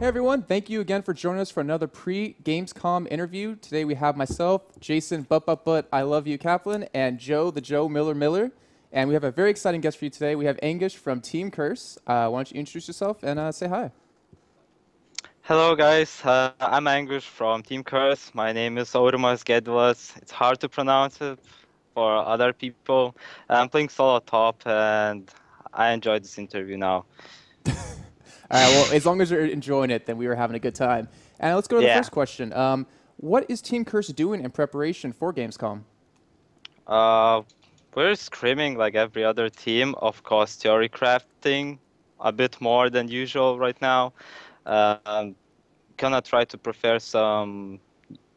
Hey everyone, thank you again for joining us for another pre-Gamescom interview. Today we have myself, Jason, I love you, Kaplan, and Joe, the Joe Miller. And we have a very exciting guest for you today. We have Angush from Team Curse. Why don't you introduce yourself and say hi? Hello guys, I'm Angush from Team Curse. My name is Aurimas Gedvas. It's hard to pronounce it for other people. I'm playing solo top and I enjoyed this interview now. All right, well, as long as you're enjoying it, then we were having a good time. And let's go to the Yeah, first question. What is Team Curse doing in preparation for Gamescom? uh, we're scrimming like every other team. Of course, theory crafting a bit more than usual right now. Um, gonna try to prepare some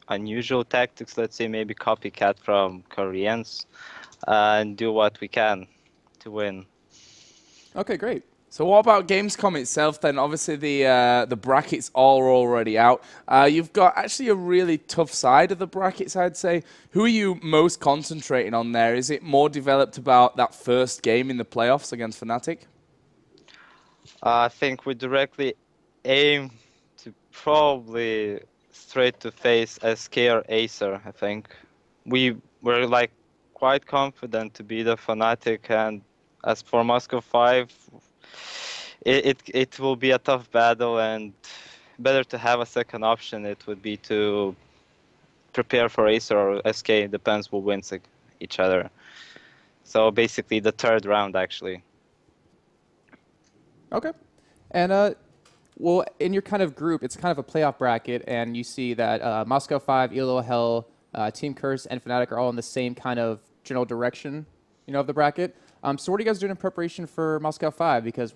unusual tactics, let's say maybe copycat from Koreans, and do what we can to win. Okay, great. So what about Gamescom itself then? Obviously the brackets are already out. You've got actually a really tough side of the brackets, I'd say. Who are you most concentrating on there? Is it more developed about that first game in the playoffs against Fnatic? I think we directly aim to probably straight to face SK or Acer. I think we were like quite confident to be the Fnatic, and as for Moscow 5, it will be a tough battle, and better to have a second option. It would be to prepare for Acer or SK. Depends who wins each other. So basically, the third round actually. Okay. And well, in your kind of group, it's kind of a playoff bracket, and you see that Moscow 5, ELO Hell, Team Curse, and Fnatic are all in the same kind of general direction, of the bracket. So what are you guys doing in preparation for Moscow 5? Because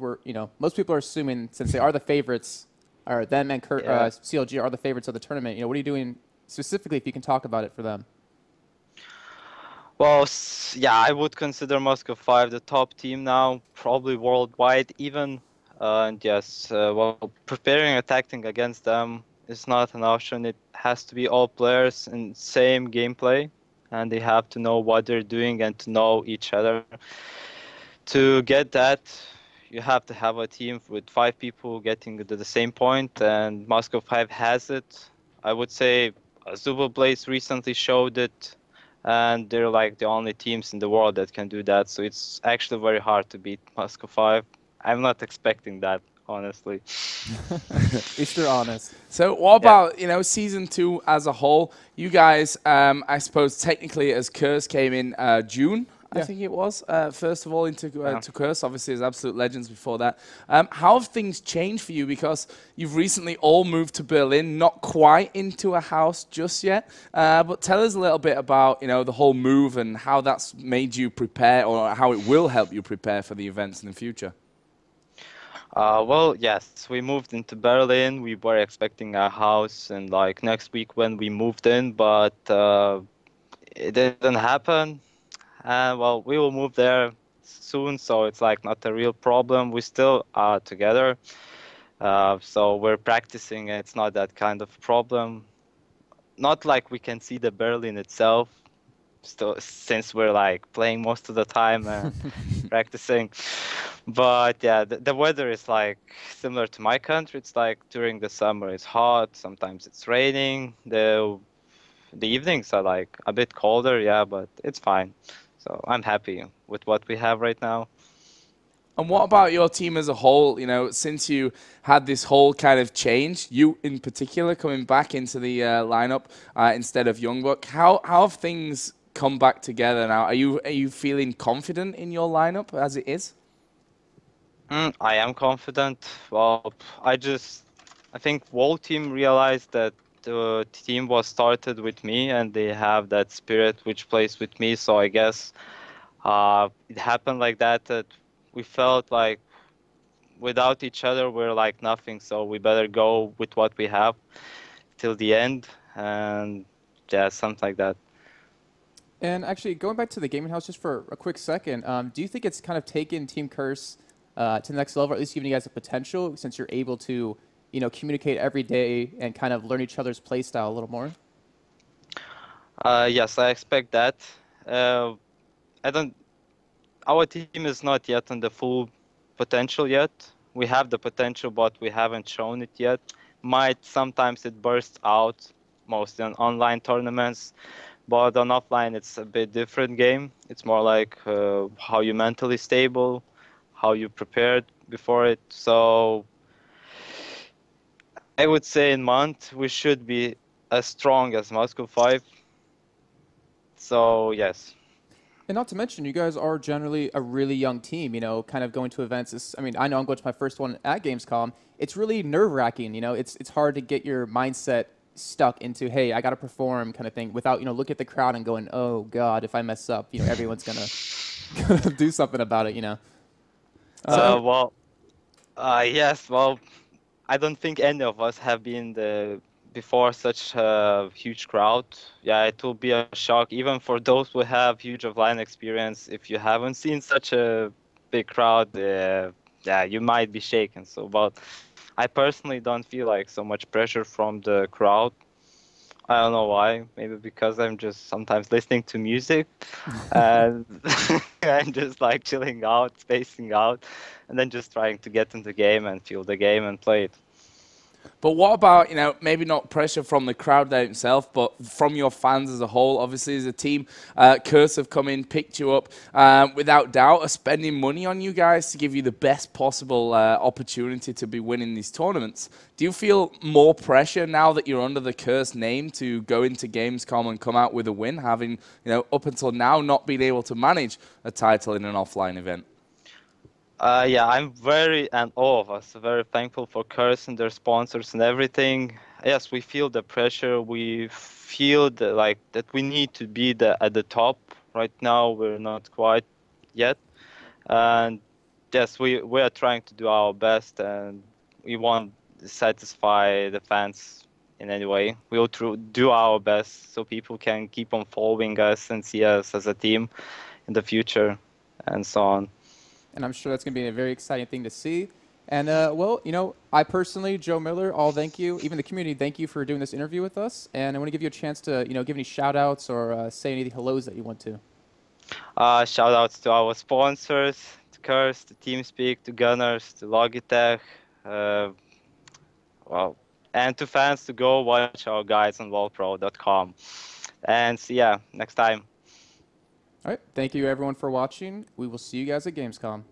most people are assuming, since they are the favorites, or them and Yeah. CLG are the favorites of the tournament, what are you doing specifically, if you can talk about it for them? Well, yeah, I would consider Moscow 5 the top team now, probably worldwide even. And yes, well, preparing and tacting against them is not an option. It has to be all players in same gameplay, and they have to know what they're doing and to know each other. To get that, you have to have a team with 5 people getting to the same point, and Moscow 5 has it. I would say Zubal Blaze recently showed it, and they're like the only teams in the world that can do that. So it's actually very hard to beat Moscow 5. I'm not expecting that, honestly. At least you're honest. So what Yeah. about, season 2 as a whole? You guys, I suppose technically as Curse came in June, I Yeah. think it was, first of all into Yeah. to Curse, obviously as Absolute Legends before that. How have things changed for you? Because you've recently all moved to Berlin, not quite into a house just yet, but tell us a little bit about, the whole move and how that's made you prepare, or how it will help you prepare for the events in the future. Well, yes, we moved into Berlin. We were expecting a house and like next week when we moved in, but it didn't happen. Well, we will move there soon, so it's like not a real problem. We still are together, so we're practicing. It's not that kind of problem. Not like we can see the Berlin itself, still, since we're like playing most of the time and practicing. But yeah, the weather is like similar to my country. It's like during the summer it's hot, sometimes it's raining. The evenings are like a bit colder, yeah, but it's fine. So I'm happy with what we have right now. And what about your team as a whole? Since you had this whole kind of change, you in particular coming back into the lineup instead of Youngbuck, how have things come back together now? Are you feeling confident in your lineup as it is? I am confident. Well, I think whole team realized that the team was started with me and they have that spirit which plays with me. So I guess it happened like that, that we felt like without each other we're like nothing. So we better go with what we have till the end. And yeah, something like that. And actually, going back to the gaming house just for a quick second, do you think it's kind of taken Team Curse to the next level, or at least giving you guys a potential, since you're able to, communicate every day and kind of learn each other's play style a little more? Yes, I expect that. Uh, I don't. Our team is not yet on the full potential yet. We have the potential, but we haven't shown it yet. Might sometimes it bursts out, mostly on online tournaments, but on offline it's a bit different game. It's more like how you mentally stable, how you prepared before it. So I would say in month we should be as strong as Moscow 5. So yes. And not to mention, you guys are generally a really young team, you know, kind of going to events. I mean, I know I'm going to my first one at Gamescom. It's really nerve-wracking, you know. It's hard to get your mindset stuck into, hey, I got to perform kind of thing without, you know, look at the crowd and going, oh, God, if I mess up, you know, everyone's going to gonna do something about it, you know. Well, yes, well, I don't think any of us have been before such a huge crowd. Yeah, it will be a shock, even for those who have huge offline experience. If you haven't seen such a big crowd, yeah, you might be shaken. So, but I personally don't feel like so much pressure from the crowd. I don't know why. Maybe because I'm just sometimes listening to music and I'm just like chilling out, spacing out, and then just trying to get into the game and feel the game and play it. But what about, you know, maybe not pressure from the crowd there itself, but from your fans as a whole? Obviously, as a team, Curse have come in, picked you up, without doubt, are spending money on you guys to give you the best possible opportunity to be winning these tournaments. Do you feel more pressure now that you're under the Curse name to go into Gamescom and come out with a win, having, you know, up until now not been able to manage a title in an offline event? Yeah, and all of us are very thankful for Curse and their sponsors and everything. Yes, we feel the pressure. We feel like that we need to be at the top. Right now, we're not quite yet. And yes, we are trying to do our best, and we want to satisfy the fans in any way. We'll do our best so people can keep on following us and see us as a team in the future, and so on. And I'm sure that's going to be a very exciting thing to see. And, well, you know, I personally, Joe Miller, all thank you. Even the community, thank you for doing this interview with us. And I want to give you a chance to, you know, give any shout-outs or say any hellos that you want to. Shout outs to our sponsors, to Curse, to TeamSpeak, to Gunners, to Logitech, uh, well, and to fans to go watch our guides on wallpro.com. And see ya next time. All right. Thank you, everyone, for watching. We will see you guys at Gamescom.